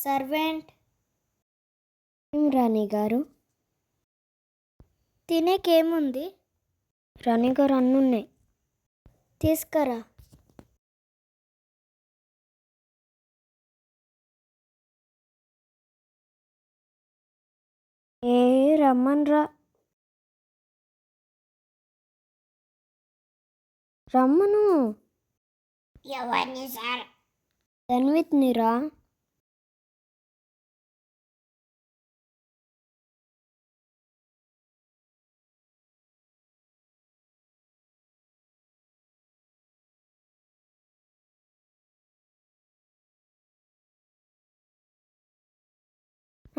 Servant. రాణి గారు, తినేకేముంది? రాణి గారు అన్నున్నాయి, తీసుకురా. ఏ రమ్మన్రా, రమ్మను. ఎవరిని సార్? ధన్విత్ని రా.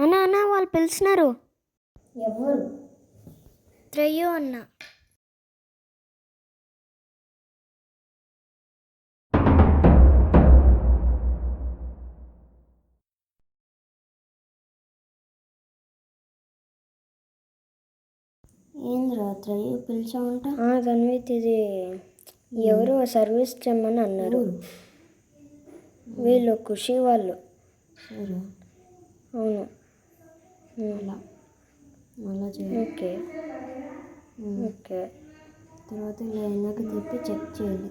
అన్నా అన్నా, వాళ్ళు పిలిచినారు. ఎవరు? త్రయ్యో అన్న. ఏంద్రా త్రయ్యో పిలిచావంట? ధన్విత్, ఇది ఎవరో సర్వీస్ చెమ్మని అన్నారు. వీళ్ళు ఖుషి వాళ్ళు. సరే, అవును. అలా చేయాలి. Okay okay. తర్వాత ఇలా వెనక్కి తిప్పి చెక్ చేయాలి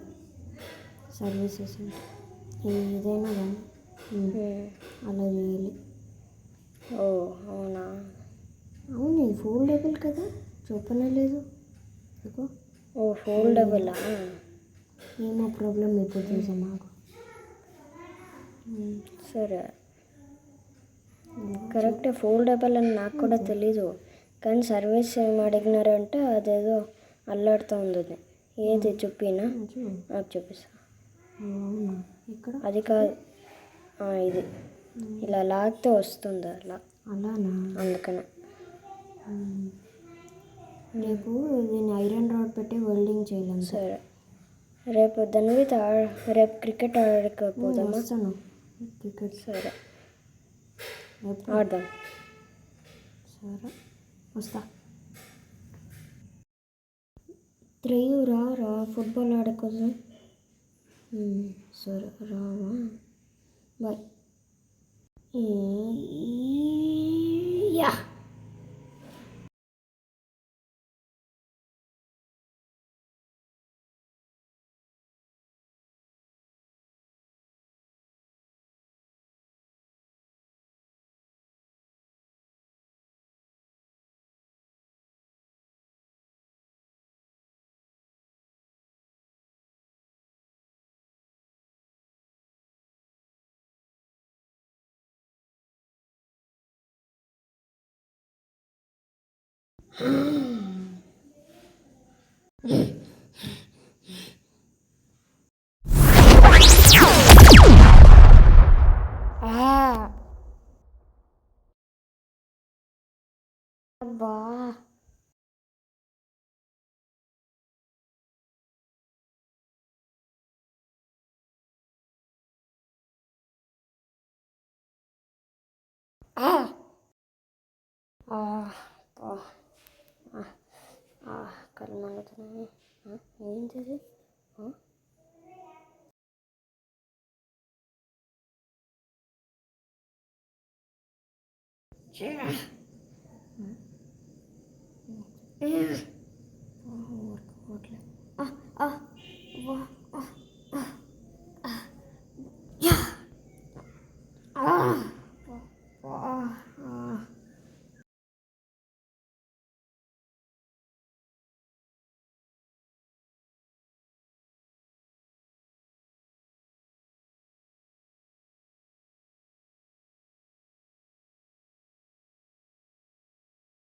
సర్వీసెస్ ఏదైనా కానీ అలా చేయాలి. ఓ అవునా? అవును, ఇది ఫోల్డబుల్ కదా, చెప్పనే లేదు. ఓ ఫోల్డబులా? ఏమో ప్రాబ్లం ఇప్పుడు చూసా మాకు. సరే, కరెక్ట్, ఫోల్డబుల్ అని నాకు కూడా తెలీదు. కానీ సర్వీస్ ఏం అడిగినారంటే అదేదో అల్లాడుతూ ఉంది. ఏది చూపినా? నాకు చూపిస్తా. అది కాదు, ఇది ఇలా లాగితే వస్తుంది అలా. అలానా? అందుకనే రేపు దీన్ని ఐరన్ రాడ్ పెట్టి వెల్డింగ్ చేయాలి. సరే, రేపు ధన్విత్ రేపు క్రికెట్ ఆడకపోదామా? వస్తాను క్రికెట్. సరే ఆడదాం. సరే వస్తా. త్రయ్యు రా రా, ఫుట్బాల్ ఆడకోసం. సరే రావా, బాయ్. యా అబ్బా, కళ్ళు మండుతున్నాయి. ఏంటిది? వర్క్